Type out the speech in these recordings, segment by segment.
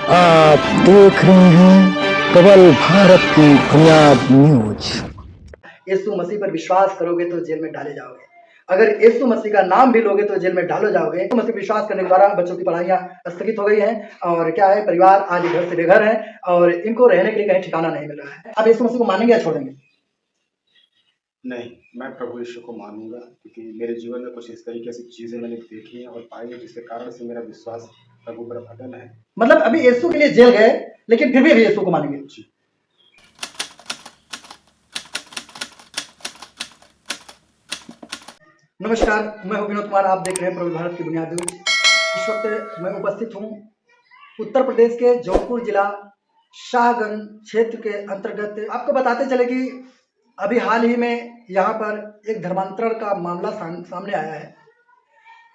आप देख रहे हैं प्रबल भारत की बुनियाद न्यूज। यीशु मसीह पर विश्वास करोगे तो जेल में डाले जाओगे। अगर यीशु मसीह का नाम भी लोगे तो जेल में डालो जाओगे। यीशु मसीह विश्वास करने के द्वारा बच्चों की पढ़ाइयाँ स्थगित हो गई हैं और क्या है, परिवार आज घर से बेघर है और इनको रहने के लिए कहीं ठिकाना नहीं मिल रहा है। आप यीशु मसीह को मानेंगे या छोड़ेंगे? नहीं, मैं प्रभु यीशु को मानूंगा क्योंकि मेरे जीवन में कुछ इस तरीके से चीजें मैंने देखी हैं और पाई हैं जिसके कारण से मेरा विश्वास प्रभु पर अटल है। मतलब अभी यीशु के लिए जेल गए लेकिन फिर भी अभी यीशु को मानेंगे? जी। नमस्कार, मैं हूं विनोद कुमार। आप देख रहे हैं प्रबल भारत की बुनियाद न्यूज। इस वक्त मैं उपस्थित हूं उत्तर प्रदेश के जौनपुर जिला शाहगंज क्षेत्र के अंतर्गत। आपको बताते चले कि अभी हाल ही में यहाँ पर एक धर्मांतरण का मामला सामने आया है,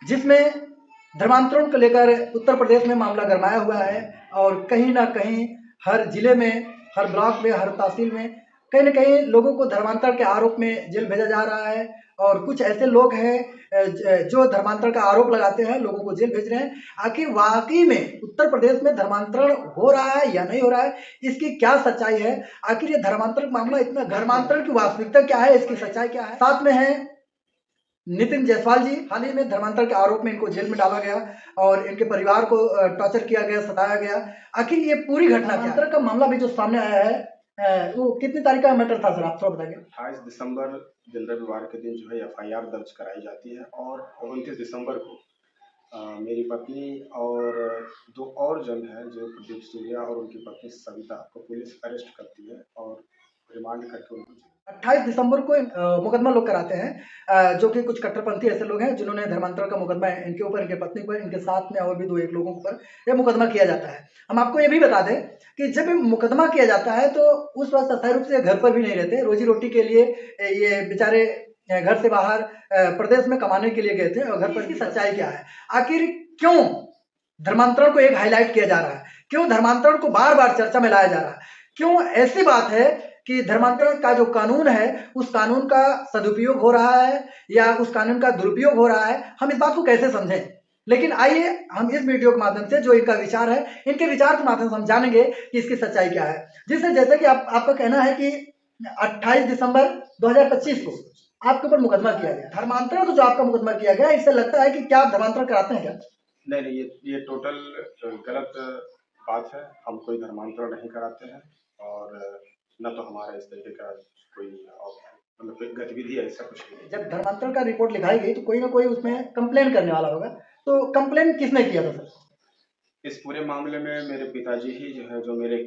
जिसमें धर्मांतरण को लेकर उत्तर प्रदेश में मामला गरमाया हुआ है और कहीं ना कहीं हर जिले में, हर ब्लॉक में, हर तहसील में कहीं ना कहीं लोगों को धर्मांतरण के आरोप में जेल भेजा जा रहा है। और कुछ ऐसे लोग हैं जो धर्मांतरण का आरोप लगाते हैं, लोगों को जेल भेज रहे हैं। आखिर वाकई में उत्तर प्रदेश में धर्मांतरण हो रहा है या नहीं हो रहा है, इसकी क्या सच्चाई है? आखिर ये धर्मांतरण मामला इतना, धर्मांतरण की वास्तविकता क्या है, इसकी सच्चाई क्या है? साथ में है नितिन जायसवाल जी। हाल ही में धर्मांतरण के आरोप में इनको जेल में डाला गया और इनके परिवार को टॉर्चर किया गया, सताया गया। आखिर ये पूरी घटना क्या है? का मामला भी जो सामने आया है वो कितनी तारीख का मैटर था सर, आप थोड़ा बताइए। 28 दिसंबर दिन रविवार के दिन जो है एफआईआर दर्ज कराई जाती है और 29 दिसंबर को मेरी पत्नी और दो और जन हैं जो प्रदीप सूर्या और उनकी पत्नी सविता को पुलिस अरेस्ट करती है और रिमांड करके उनको 28 दिसंबर को मुकदमा लोग कराते हैं, जो कि कुछ कट्टरपंथी ऐसे लोग हैं जिन्होंने धर्मांतरण का मुकदमा इनके ऊपर, इनके पत्नी पर, इनके साथ में और भी दो एक लोगों के ऊपर यह मुकदमा किया जाता है। हम आपको ये भी बता दें कि जब मुकदमा किया जाता है तो उस वक्त अस्थायी रूप से घर पर भी नहीं रहते, रोजी रोटी के लिए ये बेचारे घर से बाहर प्रदेश में कमाने के लिए गए थे। और घर पर की सच्चाई क्या है? आखिर क्यों धर्मांतरण को एक हाईलाइट किया जा रहा है? क्यों धर्मांतरण को बार बार चर्चा में लाया जा रहा है? क्यों ऐसी बात है कि धर्मांतरण का जो कानून है उस कानून का सदुपयोग हो रहा है या उस कानून का दुरुपयोग हो रहा है? हम इस बात को कैसे समझें? लेकिन आइए हम इस वीडियो के माध्यम से जो इनका विचार है, इनके विचार के माध्यम से हम जानेंगे कि इसकी सच्चाई क्या है। जिससे जैसे कि आपका कहना है कि 28 दिसंबर 2025 को आपके ऊपर मुकदमा किया गया, धर्मांतरण को जो आपका मुकदमा किया गया, इससे लगता है कि क्या आप धर्मांतरण कराते हैं क्या? नहीं, ये टोटल गलत बात है। हम कोई धर्मांतरण नहीं कराते हैं और न तो हमारा इस तरीके का कोई मतलब कोई गतिविधि ऐसा कुछ नहीं है। जब धर्मांतरण का रिपोर्ट लिखाई गई तो कोई ना कोई उसमें कंप्लेन करने वाला होगा, तो कंप्लेन किसने किया था सर? इस पूरे मामले में मेरे पिताजी ही जो है, जो मेरे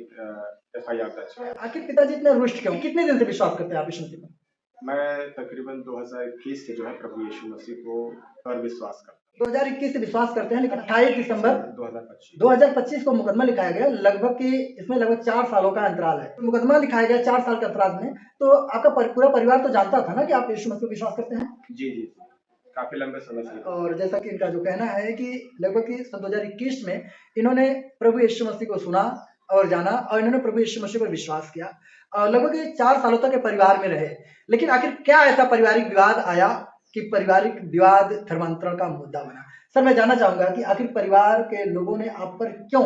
एफआईआर दर्ज है। आखिर पिताजी इतने रुष्ट क्यों? कितने दिन से विश्वास करते हैं आप यीशु मसीह पर? मैं तकरीबन 2021 से जो है प्रभु यीशु मसीह को पर विश्वास करता 2021 से विश्वास करते हैं, लेकिन 28 दिसंबर हूँ। 2025 2025 को मुकदमा लिखाया गया। लगभग कि इसमें लगभग 4 सालों का अंतराल है। तो मुकदमा लिखाया गया 4 साल के अंतराल में, तो आपका पूरा परिवार तो जानता था ना कि आप यीशु मसीह पर विश्वास करते हैं? जी, काफी लंबे समय से। और जैसा कि इनका जो कहना है कि लगभग कि सन 2021 में इन्होंने प्रभु यीशु मसीह को सुना और जाना और इन्होंने प्रभु यीशु मसीह पर विश्वास किया और लगभग 4 सालों तक ये परिवार में रहे। लेकिन आखिर क्या ऐसा पारिवारिक विवाद आया कि पारिवारिक विवाद धर्मांतरण का मुद्दा बना? सर, मैं जानना चाहूंगा कि आखिर परिवार के लोगों ने आप पर क्यों,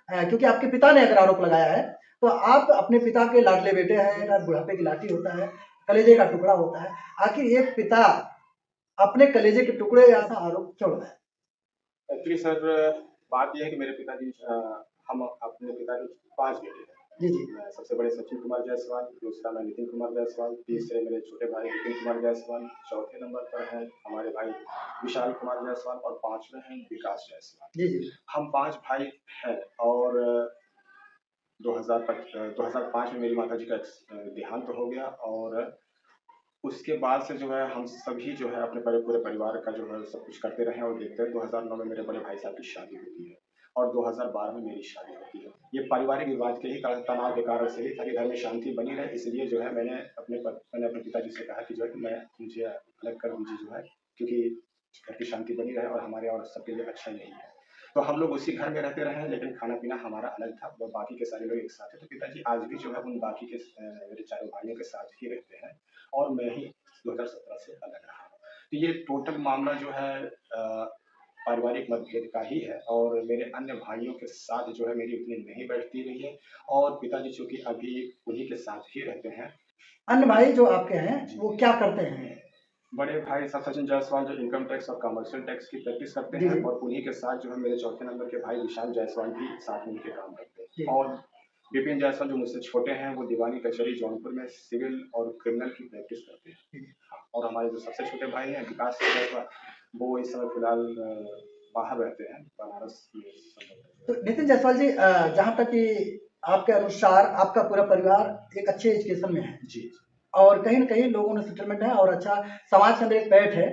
क्योंकि आपके पिता ने अगर आरोप लगाया है तो आप अपने पिता के लाडले बेटे हैं, बुढ़ापे की लाठी होता है, कलेजे का टुकड़ा होता है। आखिर एक पिता अपने कलेजे के टुकड़े ऐसा आरोप क्यों लगाया? एक्चुअली सर, बात यह है कि मेरे पिताजी हम अपने पिता के 5 बेटे हैं। जी। सबसे बड़े सचिन कुमार जायसवाल, दूसरा मैं नितिन कुमार जायसवाल, तीसरे मेरे छोटे भाई नितिन कुमार जायसवाल, चौथे नंबर पर है हमारे भाई विशाल कुमार जायसवाल और पांचवें हैं विकास जायसवाल। जी। हम 5 भाई हैं और 2005 में मेरी माता जी का देहांत हो गया और उसके बाद से जो है हम सभी जो है अपने पूरे परिवार का जो है सब कुछ करते रहे और देखते हैं। 2009 में मेरे बड़े भाई साहब की शादी होती है और 2012 में मेरी शादी होती है। ये पारिवारिक विवाद के ही तनाव के कारण से ही, ताकि घर में शांति बनी रहे, इसलिए जो है मैंने अपने पिताजी से कहा कि जो है मुझे अलग कर दीजिए जो है, क्योंकि घर की शांति बनी रहे और हमारे और सबके लिए अच्छा यही है। तो हम लोग उसी घर में रहते रहे, लेकिन खाना पीना हमारा अलग था, वो बाकी के सारे लोग एक साथ थे। तो पिताजी आज भी जो है उन बाकी के मेरे चारों भाइयों के साथ ही रहते हैं और मैं ही 2017 से अलग रहा। तो ये टोटल मामला जो है पारिवारिक मतभेद का ही है और मेरे अन्य भाइयों के साथ जो है मेरी उतनी नहीं बैठती रही है और पिताजी चूँकि अभी उन्हीं के साथ ही रहते हैं। अन्य भाई जो आपके हैं वो क्या करते हैं? बड़े भाई सचिन जायसवाल जो इनकम टैक्स और कमर्शियल टैक्स की प्रैक्टिस करते जी, हैं जी। और उन्हीं के साथ जो है मेरे चौथे नंबर के भाई विशाल जायसवाल भी साथ में के काम करते जी। हैं और विपिन जायसवाल जो मुझसे छोटे हैं वो दीवानी कचहरी जौनपुर में सिविल और क्रिमिनल की प्रैक्टिस करते हैं। हाँ, और हमारे जो सबसे छोटे भाई हैं विकास जायसवाल वो इस समय फिलहाल बाहर रहते हैं बनारस में। तो नितिन जायसवाल जी, जहाँ तक कि आपके अनुसार आपका पूरा परिवार एक अच्छे एजुकेशन में है जी और कहीं न कहीं लोगों ने सेटलमेंट है और अच्छा समाज के अंदर एक पैठ है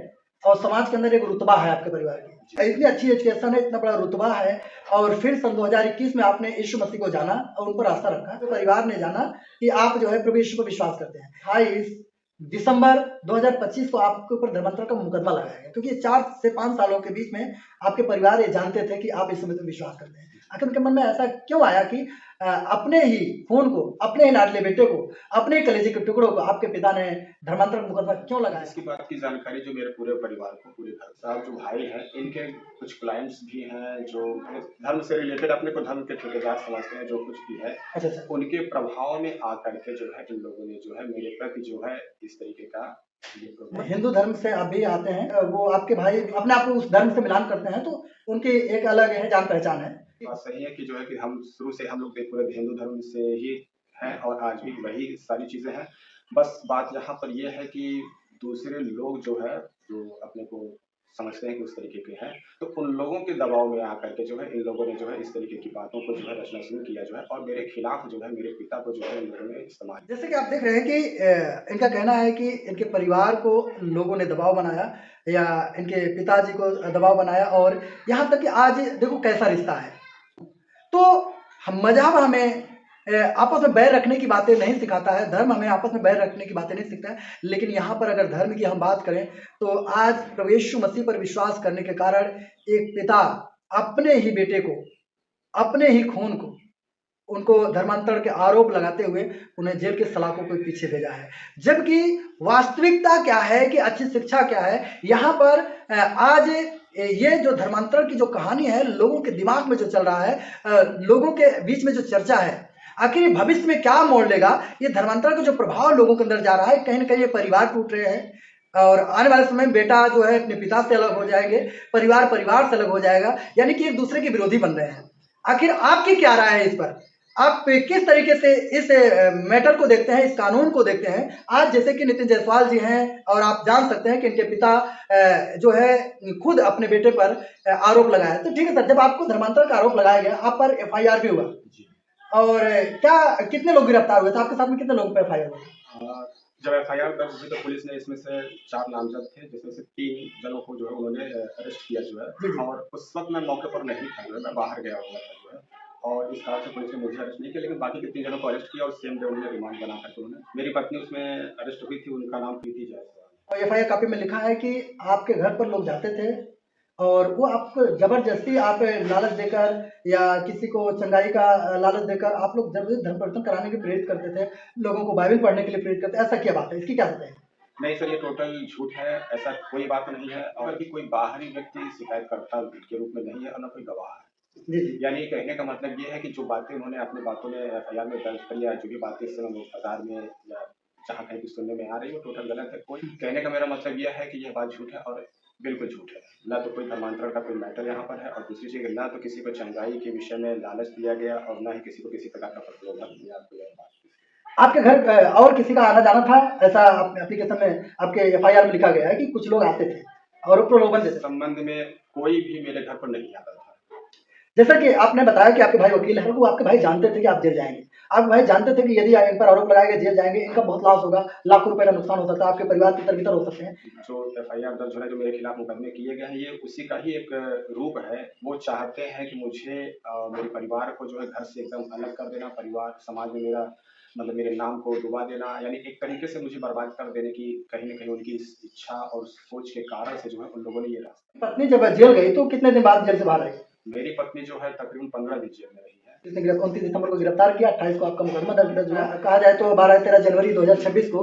और समाज के अंदर एक रुतबा है आपके परिवार की। इतनी अच्छी एजुकेशन है, इतना बड़ा रुतबा है और फिर सन 2021 में आपने यीशु मसीह को जाना और उन पर आस्था रखा। तो परिवार ने जाना कि आप जो है प्रभु यीशु पर विश्वास करते हैं। 28 दिसंबर 2025 को आपके ऊपर धर्मांतरण का मुकदमा लगाया गया क्योंकि 4 से 5 सालों के बीच में आपके परिवार ये जानते थे कि आप यीशु मसीह पर विश्वास करते हैं। आखिर उनके मन में ऐसा क्यों आया कि अपने ही खून को, अपने ही लाडले बेटे को, अपने ही कलेजे के टुकड़ों को आपके पिता ने धर्मांतरण मुकदमा क्यों लगाया? इसकी बात की जानकारी जो मेरे पूरे परिवार को, पूरे घर साहब जो भाई हैं इनके कुछ क्लाइंट्स भी हैं जो धर्म से रिलेटेड अपने को धर्म के ठेकेदार समझते हैं जो कुछ भी है। अच्छा अच्छा। उनके प्रभाव में आकर के जो है इन लोगों ने जो है मेरे प्रति जो है इस तरीके का ये प्रोग्राम। हिंदू धर्म से आप भी आते हैं, वो आपके भाई अपने आप को उस धर्म से मिलान करते हैं तो उनकी एक अलग है जान पहचान है। बात सही है कि जो है कि हम शुरू से हम लोग पूरे हिंदू धर्म से ही हैं और आज भी वही सारी चीजें हैं। बस बात यहाँ पर यह है कि दूसरे लोग जो है जो अपने को समझते हैं कि उस तरीके के हैं तो उन लोगों के दबाव में आकर के जो है इन लोगों ने जो है इस तरीके की बातों को जो है रचना शुरू किया जो है और मेरे खिलाफ जो है मेरे पिता को जो है इन लोगों ने इस्तेमाल। जैसे कि आप देख रहे हैं कि इनका कहना है कि इनके परिवार को लोगों ने दबाव बनाया या इनके पिताजी को दबाव बनाया और यहाँ तक कि आज देखो कैसा रिश्ता है। तो मजहब हमें आपस में बैर रखने की बातें नहीं सिखाता है, धर्म हमें आपस में बैर रखने की बातें नहीं सिखाता है, लेकिन यहाँ पर अगर धर्म की हम बात करें तो आज प्रभु यीशु मसीह पर विश्वास करने के कारण एक पिता अपने ही बेटे को, अपने ही खून को, उनको धर्मांतरण के आरोप लगाते हुए उन्हें जेल के सलाखों के पीछे भेजा है। जबकि वास्तविकता क्या है कि अच्छी शिक्षा क्या है, यहाँ पर आज ये जो धर्मांतरण की जो कहानी है लोगों के दिमाग में जो चल रहा है, लोगों के बीच में जो चर्चा है, आखिर भविष्य में क्या मोड़ लेगा, ये धर्मांतरण का जो प्रभाव लोगों के अंदर जा रहा है, कहीं ना कहीं ये परिवार टूट रहे हैं और आने वाले समय में बेटा जो है अपने पिता से अलग हो जाएंगे, परिवार परिवार से अलग हो जाएगा, यानी कि एक दूसरे के विरोधी बन रहे हैं। आखिर आपकी क्या राय है इस पर? आप किस तरीके से इस मैटर को देखते हैं, इस कानून को देखते हैं? आज जैसे कि नितिन जायसवाल जी हैं और आप जान सकते हैं कि इनके पिता जो है खुद अपने बेटे पर आरोप लगाया, तो ठीक है सर, जब आपको धर्मांतरण का आरोप लगाया गया, आप पर FIR भी हुआ और क्या कितने लोग गिरफ्तार हुए थे? आपके साथ में कितने लोगों पर FIR हुआ? जब FIR दर्ज हुई तो पुलिस ने इसमें से 4 नामजद थे जिसमें से 3 जनों को जो है उन्होंने अरेस्ट किया जो है और उस वक्त मैं मौके पर नहीं था जो है, मैं बाहर गया हुआ था जो है और इस कारण से पुलिस ने मुझे अरेस्ट नहीं किया, लेकिन बाकी के 3 जनों को अरेस्ट किया और सेम डे उन्होंने रिमांड बना करके उन्होंने मेरी पत्नी उसमें अरेस्ट हुई थी, उनका नाम प्रीति जायसवाल। और FIR कॉपी में लिखा है कि आपके घर पर लोग जाते थे और वो आपको जबरदस्ती आप लालच देकर या किसी को चंगाई का लालच देकर आप लोग जबरदस्ती धर्म परिवर्तन कराने के प्रेरित करते थे, लोगों को बाइबल पढ़ने के लिए प्रेरित करते, ऐसा क्या बात है, इसकी क्या बताएं? नहीं सर, ये टोटल झूठ है, ऐसा कोई बात नहीं है और भी कोई बाहरी व्यक्ति शिकायतकर्ता के रूप में नहीं है और न कोई गवाह है। यानी कहने का मतलब ये है कि जो बातें उन्होंने अपनी बातों में FIR में दर्ज कर या जो भी बातें इस समय बाजार में या जहाँ कहीं भी सुनने में आ रही है वो टोटल गलत है। कोई कहने का मेरा मतलब यह है कि यह बात झूठ है और बिल्कुल झूठ है। ना तो कोई धर्मांतरण का कोई मैटर यहाँ पर है और दूसरी चीज़ ना तो किसी को चंगाई के विषय में लालच दिया गया और ना ही किसी को किसी प्रकार का प्रलोभन दिया गया। आपके घर और किसी का आना जाना था, ऐसा एप्लीकेशन में आपके FIR में लिखा गया है कि कुछ लोग आते थे और प्रलोभन देते थे? संबंध में कोई भी मेरे घर पर नहीं आता था। जैसा कि आपने बताया कि आपके भाई वकील हैं, वो आपके भाई जानते थे कि आप जेल जाएंगे, आपके भाई जानते थे कि यदि इन पर आरोप लगाएंगे जेल जाएंगे, इनका बहुत लॉस होगा, लाखों रुपए का नुकसान हो सकता है, आपके परिवार के तरह हो सकते हैं। जो FIR दर्ज हो रहा है, जो मेरे खिलाफ मुकदमे किए गए हैं, ये उसी का ही एक रूप है। वो चाहते हैं कि मुझे मेरे परिवार को जो है घर से एकदम अलग कर देना, परिवार समाज में मेरा मतलब मेरे नाम को डुबा देना, यानी एक तरीके से मुझे बर्बाद कर देने की कहीं न कहीं उनकी इच्छा और सोच के कारण से जो है उन लोगों ने ये रास्ता। पत्नी जब जेल गई तो कितने दिन बाद जेल से बाहर आई? मेरी पत्नी जो है तकरीबन 15 दिन जेल में रही है। 29 दिसंबर को गिरफ्तार किया, 28 को आपका मुकदमा दर्ज हुआ। कहा जाए तो 12-13 जनवरी 2026 को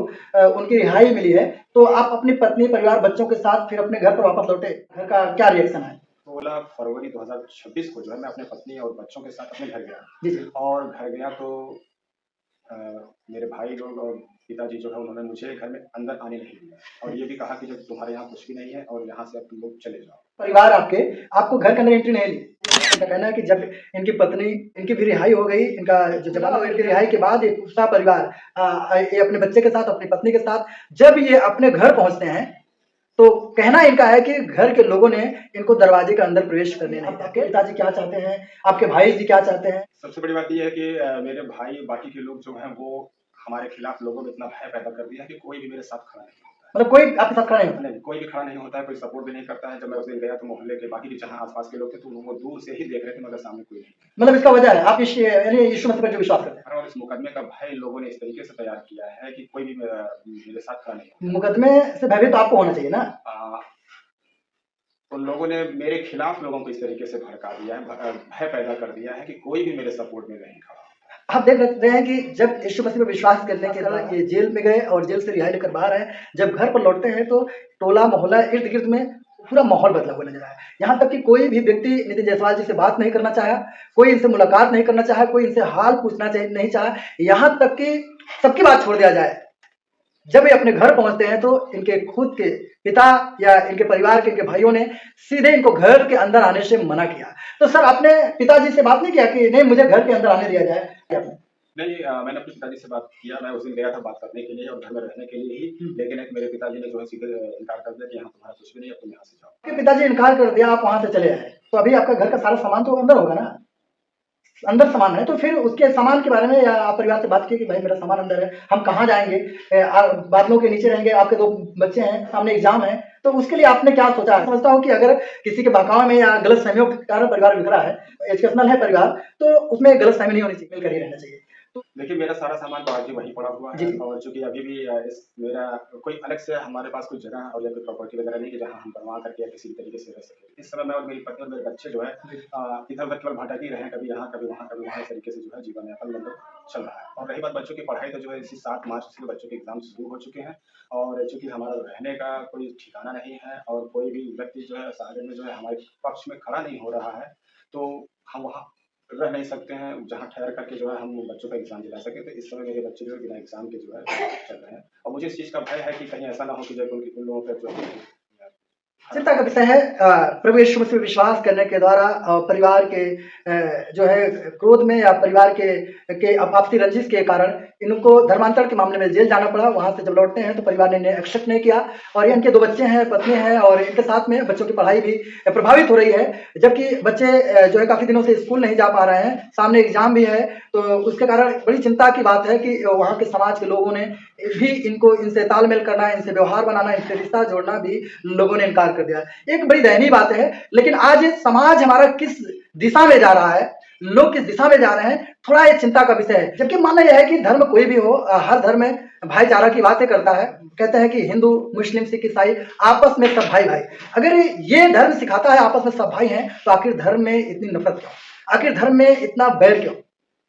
उनकी रिहाई मिली है। तो आप अपनी पत्नी, परिवार, बच्चों के साथ फिर अपने घर पर वापस लौटे, घर का क्या रिएक्शन है? 16 फरवरी 2026 को जो है मैं अपने पत्नी और बच्चों के साथ अपने घर गया। जी जी। और घर गया तो अ, मेरे भाई लोग और पिताजी जो है उन्होंने मुझे घर में अंदर आने नहीं दिया और ये भी कहा कि जब तुम्हारे यहाँ कुछ भी नहीं है और यहाँ से अब तुम लोग चले जाओ। परिवार आपको घर के अंदर एंट्री नहीं ली। इनका कहना है कि जब इनकी पत्नी इनकी भी रिहाई हो गई, इनका जो जमानत हुआ, इनकी रिहाई के बाद ये पूरा परिवार ये अपने बच्चे के साथ, अपनी पत्नी के साथ जब ये अपने घर पहुंचते हैं तो कहना इनका है कि घर के लोगों ने इनको दरवाजे के अंदर प्रवेश करने नहीं दिया। आपके पिताजी क्या चाहते हैं, आपके भाई जी क्या चाहते हैं? सबसे बड़ी बात ये है कि मेरे भाई बाकी के लोग जो हैं वो हमारे खिलाफ लोगों में इतना भय पैदा कर दिया है कि कोई भी मेरे साथ खड़ा नहीं होता है। मतलब कोई आपके साथ खड़ा नहीं होता? नहीं, कोई भी खड़ा नहीं होता है, कोई सपोर्ट भी नहीं करता है। जब मैं उस दिन गया तो मोहल्ले के बाकी के जहाँ आस-पास के लोग थे तो वो दूर से ही देख रहे थे मगर सामने कोई नहीं था। मतलब इसका वजह है आप यानी यीशु मसीह पर जो विश्वास करते हैं। और इस मुकदमे का भय लोगों ने इस तरीके से तैयार किया है कि कोई भी मेरे साथ खड़ा नहीं होता। मुकदमे से भयभीत तो आपको होना चाहिए ना? उन लोगों ने मेरे खिलाफ लोगों को इस तरीके से भड़का दिया है, भय पैदा कर दिया है कि कोई भी मेरे सपोर्ट में नहीं खड़ा। आप देख रहे हैं कि जब यीशु मसीह पर विश्वास करने के बाद ये जेल में गए और जेल से रिहाई लेकर बाहर आए, जब घर पर लौटते हैं तो टोला मोहल्ला इर्द गिर्द में पूरा माहौल बदला हुआ नजर आया। यहाँ तक कि कोई भी व्यक्ति नितिन जायसवाल जी से बात नहीं करना चाहा, कोई इनसे मुलाकात नहीं करना चाहा, कोई इनसे हाल पूछना नहीं चाहा, यहाँ तक कि सबकी बात छोड़ दिया जाए। जब ये अपने घर पहुंचते हैं तो इनके खुद के पिता या इनके परिवार के इनके भाइयों ने सीधे इनको घर के अंदर आने से मना किया। तो सर आपने पिताजी से बात नहीं किया कि नहीं मुझे घर के अंदर आने दिया जाए? नहीं, मैंने अपने पिताजी से बात किया। मैं उस दिन गया था बात करने के लिए और घर में रहने के लिए ही, लेकिन एक मेरे पिताजी ने जो है सीधे इनकार कर दिया कि यहाँ तुम्हारा कुछ भी नहीं है, तुम यहाँ से जाओ। आपके पिताजी इनकार कर दिया, आप वहां से चले आए, तो अभी आपका घर का सारा सामान तो अंदर होगा ना? अंदर सामान है तो फिर उसके सामान के बारे में या आप परिवार से बात की कि भाई मेरा सामान अंदर है, हम कहाँ जाएंगे, बादलों के नीचे रहेंगे, आपके 2 बच्चे हैं, सामने एग्जाम है, तो उसके लिए आपने क्या सोचा है? समझता हूँ कि अगर किसी के बहकावे में या गलत फहमियों के कारण परिवार बिखरा है, एजुकेशनल है परिवार, तो उसमें गलत फहमी नहीं होनी चाहिए, मिलकर ही रहना चाहिए। देखिए मेरा सारा सामान तो आज भी वहीं पड़ा हुआ है और चूंकि अभी भी मेरा कोई अलग से हमारे पास कोई जगह और या कोई प्रॉपर्टी वगैरह नहीं कि जहाँ हम बनवा करके या किसी भी तरीके से रह सके। इस समय मैं और मेरी पत्नी और मेरे बच्चे जो है इधर उधर केवल भटक ही रहे हैं, कभी यहाँ कभी वहाँ इस तरीके से जो है जीवन यापन मतलब चल रहा है। और रही बात बच्चों की पढ़ाई, तो जो है इसी 7 मार्च से बच्चों के एग्जाम शुरू हो चुके हैं और चूंकि हमारा रहने का कोई ठिकाना नहीं है और कोई भी व्यक्ति जो है सागर में जो है हमारे पक्ष में खड़ा नहीं हो रहा है, तो हम वहाँ रह नहीं सकते हैं जहाँ ठहर करके जो है हम बच्चों का एग्जाम दिला सके। तो इस समय मेरे बच्चे जो है बिना एग्जाम के जो है चल रहे हैं और मुझे इस चीज़ का भय है कि कहीं ऐसा ना हो कि जब उन लोगों पर जो है चिंता का विषय है। प्रभु यीशु मसीह में विश्वास करने के द्वारा परिवार के जो है क्रोध में या परिवार के आपसी रंजिश के कारण इनको धर्मांतरण के मामले में जेल जाना पड़ा। वहां से जब लौटते हैं तो परिवार ने इन्हें एक्सेप्ट नहीं किया और ये इनके 2 बच्चे हैं, पत्नी है और इनके साथ में बच्चों की पढ़ाई भी प्रभावित हो रही है, जबकि बच्चे जो है काफी दिनों से स्कूल नहीं जा पा रहे हैं, सामने एग्जाम भी है। तो उसके कारण बड़ी चिंता की बात है कि वहाँ के समाज के लोगों ने भी इनसे तालमेल करना, इनसे व्यवहार बनाना, इनसे रिश्ता जोड़ना भी लोगों ने इनकार कर दिया। एक बड़ी दयनीय बात है। लेकिन आज समाज हमारा किस दिशा में जा रहा है, लोग किस दिशा में जा रहे हैं, थोड़ा ये चिंता का विषय है। जबकि मानना यह है कि धर्म कोई भी हो, हर धर्म में भाईचारा की बातें करता है। कहते हैं कि हिंदू, मुस्लिम, सिख, ईसाई आपस में सब भाई भाई। अगर ये धर्म सिखाता है आपस में सब भाई हैं, तो आखिर धर्म में इतनी नफरत क्यों, आखिर धर्म में इतना बैर क्यों?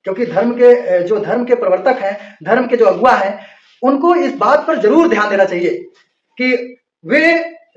क्योंकि धर्म के प्रवर्तक हैं, धर्म के जो अगुवा हैं, उनको इस बात पर जरूर ध्यान देना चाहिए कि वे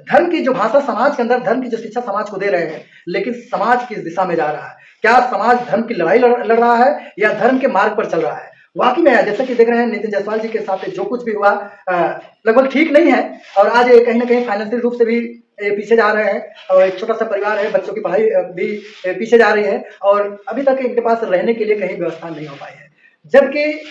धर्म की जो भाषा समाज के अंदर, धर्म की जो शिक्षा समाज को दे रहे हैं, लेकिन समाज किस दिशा में जा रहा है? क्या समाज धर्म की लड़ाई लड़ रहा है या धर्म के मार्ग पर चल रहा है? वाकई में जैसा कि देख रहे हैं नितिन जायसवाल जी के साथ जो कुछ भी हुआ लगभग ठीक नहीं है और आज कहीं ना कहीं फाइनेंशियल रूप से भी पीछे जा रहे हैं और एक छोटा सा परिवार है, बच्चों की पढ़ाई भी पीछे जा रही है और अभी तक इनके पास रहने के लिए कहीं व्यवस्था नहीं हो पाई है। जबकि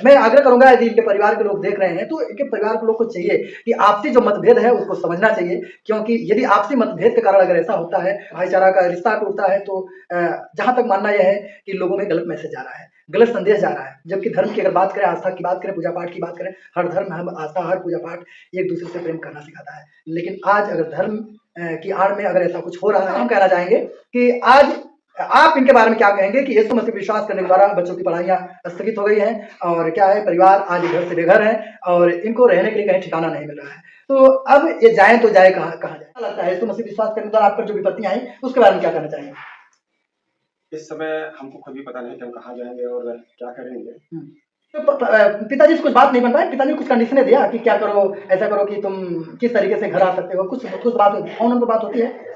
मैं आग्रह करूंगा यदि इनके परिवार के लोग देख रहे हैं तो इनके परिवार के लोग को चाहिए कि आपसी जो मतभेद है उसको समझना चाहिए, क्योंकि यदि आपसी मतभेद के कारण अगर ऐसा होता है, भाईचारा का रिश्ता टूटता है, तो जहां तक मानना यह है कि लोगों में गलत मैसेज जा रहा है, गलत संदेश जा रहा है। जबकि धर्म की अगर बात करें, आस्था की बात करें, पूजा पाठ की बात करें, हर धर्म, हर आस्था, हर पूजा पाठ एक दूसरे से प्रेम करना सिखाता है। लेकिन आज अगर धर्म की आड़ में अगर ऐसा कुछ हो रहा है, हम कहना चाहेंगे कि आज आप इनके बारे में क्या कहेंगे कि यीशु मसीह विश्वास करने के द्वारा बच्चों की पढ़ाइयाँ स्थगित हो गई हैं और क्या है, परिवार आज घर से बेघर है और इनको रहने के लिए कहीं ठिकाना नहीं मिल रहा है, तो अब ये जाए तो जाए कहाँ जाए? लगता है यीशु मसीह विश्वास करने के द्वारा आप पर जो विपत्तियां आई उसके बारे में क्या कहना चाहेंगे? इस समय हमको खुद भी पता नहीं कि हम कहाँ जाएंगे और क्या करेंगे। तो पिताजी से कुछ बात नहीं बन पाई? पिताजी कुछ कंडीशनें दिया कि क्या करो, ऐसा करो कि तुम किस तरीके से घर आ सकते हो? कुछ बात फोन पर बात होती है?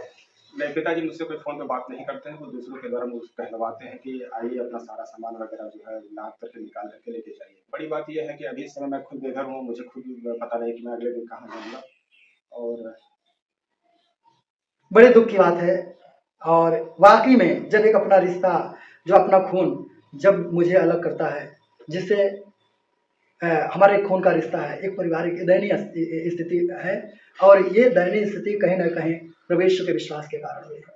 मेरे पिताजी मुझसे कोई फ़ोन पे बात नहीं करते हैं, वो दूसरों के द्वारा मुझे कहलवाते हैं कि आइए अपना सारा सामान वगैरह जो है लाद करके निकाल करके लेके जाइए। बड़ी बात ये है कि अभी इस समय मैं खुद बेघर हूँ, मुझे खुद पता नहीं कि मैं अगले दिन कहाँ जाऊँगा और बड़े दुख की बात है। और वाकई में जब एक अपना रिश्ता, जो अपना खून जब मुझे अलग करता है, जिससे हमारे खून का रिश्ता है, एक पारिवारिक दयनीय स्थिति है। और ये दयनीय स्थिति कहीं ना कहीं प्रभु यीशु के विश्वास के कारण हुई है।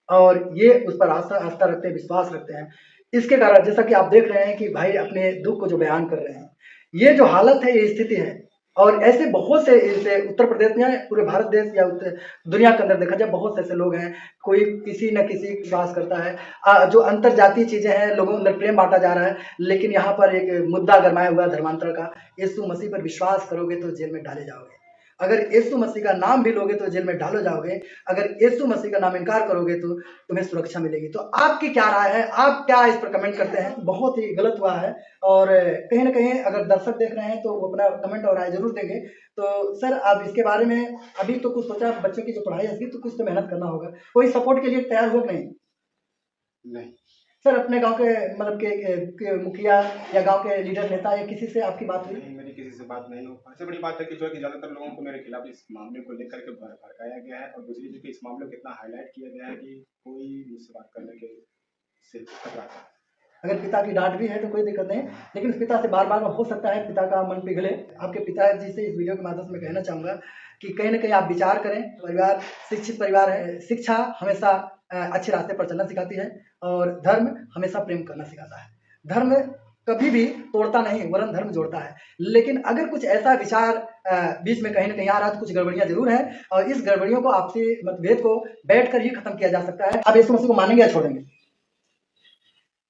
और ये उस पर आस्था आस्था रखते हैं, विश्वास रखते हैं। इसके कारण जैसा कि आप देख रहे हैं कि भाई अपने दुख को जो बयान कर रहे हैं, ये जो हालत है, ये स्थिति है। और ऐसे बहुत से इसे उत्तर प्रदेश में, पूरे भारत देश या दुनिया के अंदर देखा जाए, बहुत से ऐसे लोग हैं, कोई किसी न किसी विश्वास करता है। जो अंतर जातीय चीजें हैं, लोगों के अंदर प्रेम बांटा जा रहा है, लेकिन यहाँ पर एक मुद्दा गरमाया हुआ है धर्मांतर का। यीशु मसीह पर विश्वास करोगे तो जेल में डाले जाओगे, अगर यीशु मसीह का नाम भी लोगे तो जेल में डालो जाओगे, अगर यीशु मसीह का नाम इनकार करोगे तो तुम्हें सुरक्षा मिलेगी। तो आपकी क्या राय है, आप क्या इस पर कमेंट करते हैं? बहुत ही गलत हुआ है। और कहीं ना कहीं अगर दर्शक देख रहे हैं तो वो अपना कमेंट और राय जरूर देंगे। तो सर, आप इसके बारे में अभी तो कुछ सोचा? बच्चों की जो पढ़ाई है, तो कुछ तो मेहनत करना होगा, कोई सपोर्ट के लिए तैयार हुआ कि नहीं? नहीं। सर, अपने गांव के मतलब के मुखिया या गांव के लीडर, नेता या किसी से आपकी बात हुई? नहीं, मेरी किसी से बात नहीं हो पाई। सबसे बड़ी बात है कि जो है कि ज़्यादातर लोगों को मेरे खिलाफ इस मामले को लेकर के भड़काया गया है और दूसरी चीज़ कि इस मामले को इतना हाईलाइट किया गया है कि कोई मुझसे बात करने के से कतराता है। अगर पिता की डांट भी है तो कोई दिक्कत नहीं, लेकिन पिता से बार बार हो सकता है पिता का मन पिघले। आपके पिताजी से इस वीडियो के माध्यम से मैं कहना चाहूँगा कि कहीं ना कहीं आप विचार करें। परिवार शिक्षित परिवार है। शिक्षा हमेशा अच्छे रास्ते पर चलना सिखाती है, और धर्म हमेशा प्रेम करना सिखाता है। धर्म कभी भी तोड़ता नहीं, वरन धर्म जोड़ता है। लेकिन अगर कुछ ऐसा विचार बीच में कहीं ना कहीं आ रहा है, तो कुछ गड़बड़ियां जरूर है, और इस गड़बड़ियों को, आपसी मतभेद को बैठकर ही खत्म किया जा सकता है। आप यीशु मसीह को मानेंगे या छोड़ेंगे?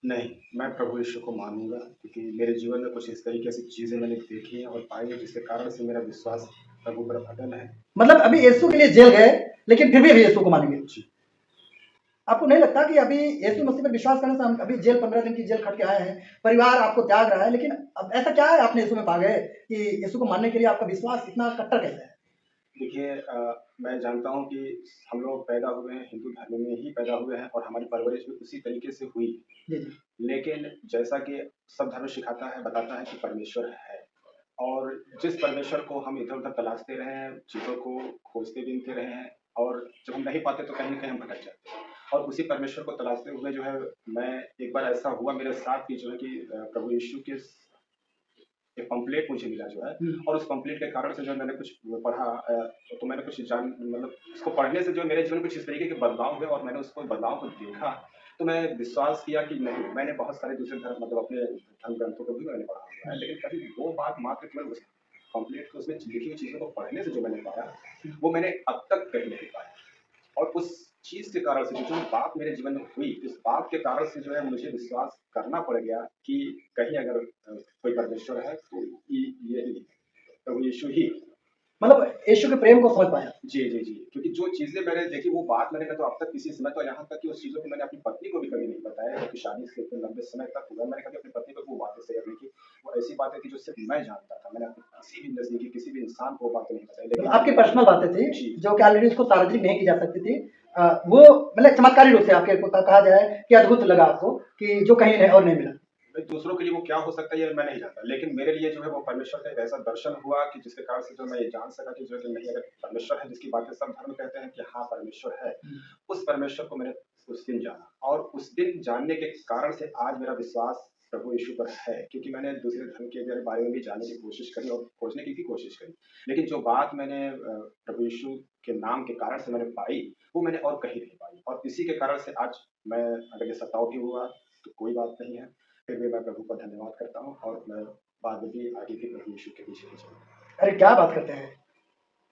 नहीं, मैं प्रभु यीशु को मानूँगा क्योंकि मेरे जीवन में कुछ इस तरीके से चीज़ें मैंने देखी हैं और पाई हैं जिसके कारण से मेरा विश्वास प्रभु पर अटल है। मतलब अभी यीशु के लिए जेल गए, लेकिन फिर भी अभी यीशु को मानेंगे? जी। आपको नहीं लगता कि अभी यीशु मसीह पर विश्वास करने से हम अभी जेल 15 दिन की जेल खट के आए हैं, परिवार आपको त्याग रहा है, लेकिन अब ऐसा क्या है आपने यीशु में पा गए कि यीशु को मानने के लिए आपका विश्वास इतना कट्टर कैसे है? देखिए मैं जानता हूँ कि हम लोग पैदा हुए हैं, हिंदू धर्म में ही पैदा हुए हैं और हमारी परवरिश भी उसी तरीके से हुई। जी जी। लेकिन जैसा कि सब धर्म सिखाता है, बताता है कि परमेश्वर है और जिस परमेश्वर को हम इधर-उधर तलाशते रहे हैं, चीज़ों को खोजते-बीनते रहे हैं और जब हम नहीं पाते तो कहीं न कहीं हम भटक जाते हैं। और उसी परमेश्वर को तलाशते हुए जो है मैं एक बार ऐसा हुआ मेरे साथ कि जो है कि प्रभु यीशु के एक पम्पलेट मुझे मिला जो है और उस पम्पलेट के कारण से जो मैंने कुछ पढ़ा तो मैंने कुछ जान मतलब उसको पढ़ने से जो मेरे जीवन में कुछ इस तरीके के बदलाव हुए और मैंने उसको बदलाव को देखा तो मैं विश्वास किया कि नहीं मैंने बहुत सारे दूसरे धर्म मतलब अपने धर्म ग्रंथों को भी मैंने पढ़ा हुआ है लेकिन कभी वो बात मात्र केवल उस पम्पलेट को उसमें लिखी हुई चीज़ों को पढ़ने से जो मैंने पाया वो मैंने अब तक कहीं नहीं पाया और उस चीज़ के कारण से जो बात मेरे जीवन में हुई, इस बात के कारण से जो है मुझे विश्वास करना पड़ गया कि कहीं अगर कोई परमेश्वर है तो यही प्रभु यीशु ही। मतलब यीशु के प्रेम को समझ पाया। जी, जी, जी। क्योंकि जो चीज़ें मैंने देखी वो बात मैंने तो अब तक किसी समय तो यहाँ तक कि उस चीज़ों को मैंने अपनी पत्नी को भी कभी नहीं बताया क्योंकि शादी से इतने लंबे समय तक हुआ मैंने कभी अपनी पत्नी को वो बातें शेयर नहीं की। वो ऐसी बातें थी जो सिर्फ़ मैं जानता था। मैंने अपनी किसी भी नज़दीकी किसी भी इंसान को वो बातें नहीं बताई लेकिन आपकी पर्सनल बातें थी, जी। जो कि ऑलरेडी उसको सार्वजनिक नहीं की जा सकती थी। वो मतलब चमत्कारी रूप से आपके को कहा जाए कि अद्भुत लगा आपको, कि जो कहीं नहीं और नहीं मिला। भाई दूसरों के लिए वो क्या हो सकता है ये मैं नहीं जानता लेकिन मेरे लिए जो है वो परमेश्वर का एक ऐसा दर्शन हुआ कि जिसके कारण से जो मैं ये जान सका कि जो है कि नहीं अगर परमेश्वर है जिसकी बातें सब धर्म कहते हैं कि हाँ परमेश्वर है उस परमेश्वर को मैंने उस दिन जाना और उस दिन जानने के कारण से आज मेरा विश्वास प्रभु यीशु पर है क्योंकि मैंने दूसरे धर्म के बारे में भी जानने की कोशिश करी और खोजने की भी कोशिश करी लेकिन जो बात मैंने प्रभु यीशु के नाम के कारण से मैंने पाई वो मैंने और कहीं नहीं पाई और इसी के कारण से आज मैं अगर ये सताव भी हुआ तो कोई बात नहीं है फिर भी मैं प्रभु का धन्यवाद करता हूँ और मैं बाद में भी आगे भी प्रभु यीशु के पीछे ही चलूँगा। अरे क्या बात करते हैं!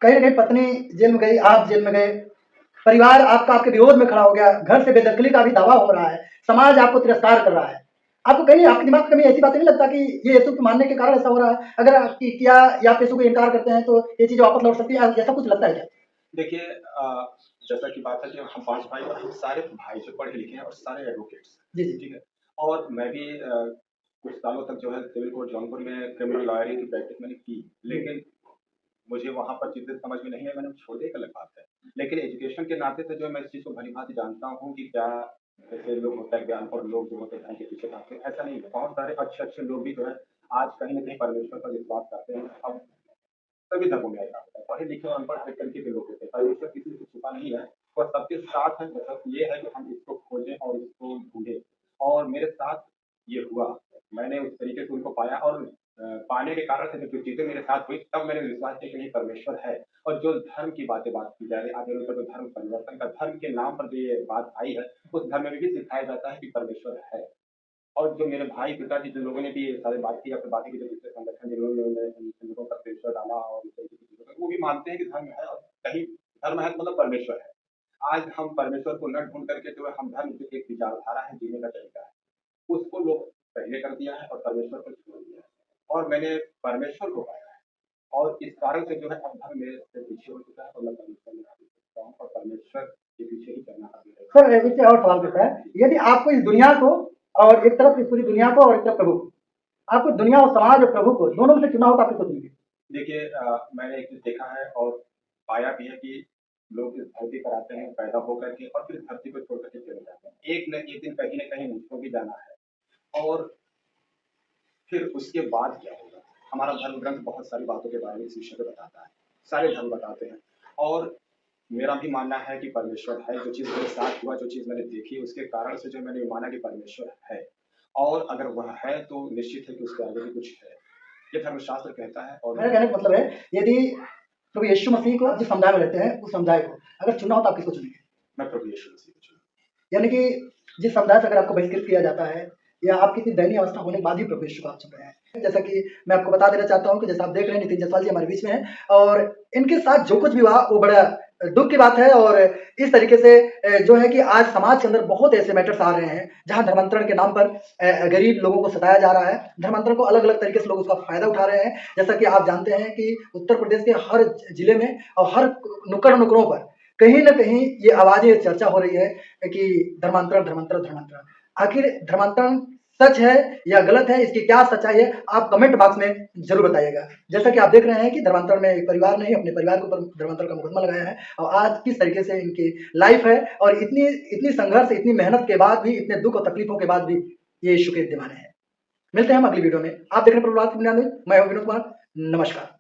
कहीं ना कहीं पत्नी जेल में गई, आप जेल में गए, परिवार आपका आपके विरोध में खड़ा हो गया, घर से बेदखली का भी दावा हो रहा है, समाज आपको तिरस्कार कर रहा है। आपको कहीं आपके दिमाग में कभी ऐसी बातें नहीं लगता कि ये यीशु को मानने के कारण ऐसा हो रहा है? अगर आप किया या आप यीशु को इनकार करते हैं तो ये चीज़ वापस लौट सकती है, ऐसा कुछ लगता है क्या? देखिए जैसा कि बात है कि हम 5 भाई और हम सारे भाई जो पढ़े लिखे हैं और सारे एडवोकेट्स जी हैं, जी। ठीक है? और मैं भी कुछ सालों तक जो है सिविल कोर्ट जौनपुर में क्रिमिनल लॉयरिंग की प्रैक्टिस मैंने की, लेकिन मुझे वहाँ पर चीज़ें समझ में नहीं आई, मैंने छोड़ दी, एक अलग बात है। लेकिन एजुकेशन के नाते से जो है मैं इस चीज़ को भली-भाँति जानता हूँ कि क्या जैसे लोग होता है ज्ञान और लोग जो होते हैं धन के पीछे भागते हैं, ऐसा नहीं है। बहुत सारे अच्छे-अच्छे लोग भी जो है आज कहीं न कहीं परमेश्वर पर विश्वास करते हैं। अब सभी धर्मों में ऐसा होता है। पढ़े लिखे और अनपढ़ हर तरीके के लोग होते हैं। परमेश्वर किसी से छुपा नहीं है, वह सबके साथ है, बस ये है कि हम इसको खोजें और इसको ढूँढें। और मेरे साथ ये हुआ, मैंने उस तरीके से उनको पाया और पाने के कारण से जो चीज़ें मेरे साथ हुई, तब मैंने विश्वास किया कि नहीं परमेश्वर है। और जो धर्म की बात की जा रही है, आगे चलकर जो धर्म परिवर्तन का धर्म के नाम पर जो ये बात आई है, उस धर्म में भी सिखाया जाता है कि परमेश्वर है। और जो मेरे भाई पिताजी जिन लोगों ने भी ये सारी बात की, आपने बातें की, जो दूसरे संगठन जिन्होंने इन लोगों पर प्रेशर डाला और इस तरीके की चीज़ों पर, वो भी मानते हैं कि धर्म है और कहीं धर्म है तो मतलब परमेश्वर है। आज हम परमेश्वर को न ढूँढ करके जो है हम धर्म जो एक विचारधारा है, जीने का तरीका है, उसको लोग पहले कर दिया है और परमेश्वर को छोड़ दिया है। और मैंने परमेश्वर को पाया है और इस कारण से जो है अब धर्म मेरे से पीछे हो चुका है और मैं परमेश्वर में आगे बढ़ता हूँ और परमेश्वर के पीछे ही चलना आगे है। सर एक और सवाल करता है, यदि आपको इस दुनिया को और एक तरफ इस पूरी दुनिया को और एक तरफ प्रभु को, आपको दुनिया और समाज और प्रभु को दोनों में से चुना हो तो आप किसको चुनेंगे? देखिए मैंने एक चीज़ देखा है और पाया भी है कि लोग इस धरती पर आते हैं पैदा होकर के और फिर धरती को छोड़ कर के चले जाते हैं। एक न एक दिन कहीं न कहीं मुझको भी जाना है और फिर उसके बाद क्या होगा? हमारा धर्म ग्रंथ बहुत सारी बातों के बारे में इस विषय पे बताता है। सारे धर्म बताते हैं और मेरा भी मानना है कि परमेश्वर है। जो चीज़ मेरे साथ हुआ, जो चीज़ मैंने देखी, उसके कारण से जो मैंने माना कि परमेश्वर है और अगर वह है तो निश्चित है कि उसके आगे भी कुछ है। ये धर्मशास्त्र कहता है और मेरा कहने का मतलब है, यदि प्रभु यीशु मसीह को जिस समुदाय में रहते हैं उस समुदाय को अगर चुना हो तो आप किसको चुनेंगे? मैं प्रभु यीशु मसीह को चुनूँगा। यानी कि जिस समुदाय से अगर आपको बहिष्कृत किया जाता है या आपकी इतनी दयनीय अवस्था होने के बाद भी प्रभु यीशु को आप चुन रहे हैं। जैसा कि मैं आपको बता देना चाहता हूँ कि जैसा आप देख रहे हैं नितिन जायसवाल जी हमारे बीच में हैं और इनके साथ जो कुछ भी हुआ वो बड़ा दुख की बात है और इस तरीके से जो है कि आज समाज के अंदर बहुत ऐसे मैटर्स आ रहे हैं जहां धर्मांतरण के नाम पर गरीब लोगों को सताया जा रहा है। धर्मांतरण को अलग अलग तरीके से लोग उसका फायदा उठा रहे हैं। जैसा कि आप जानते हैं कि उत्तर प्रदेश के हर जिले में और हर नुक्कड़ नुक्कड़ों पर कहीं ना कहीं ये आवाजें चर्चा हो रही है कि धर्मांतरण धर्मांतरण धर्मांतरण। आखिर धर्मांतरण सच है या गलत है, इसकी क्या सच्चाई है, आप कमेंट बॉक्स में जरूर बताइएगा। जैसा कि आप देख रहे हैं कि धर्मांतरण में एक परिवार ने अपने परिवार के ऊपर धर्मांतरण का मुकदमा लगाया है और आज किस तरीके से इनकी लाइफ है और इतनी इतनी संघर्ष, इतनी मेहनत के बाद भी, इतने दुख और तकलीफों के बाद भी ये यीशु के दीवाने हैं। मिलते हैं हम अगली वीडियो में। आप देख रहे हैं प्रभु की बुनियाद में, मैं हूं विनोद कुमार। नमस्कार।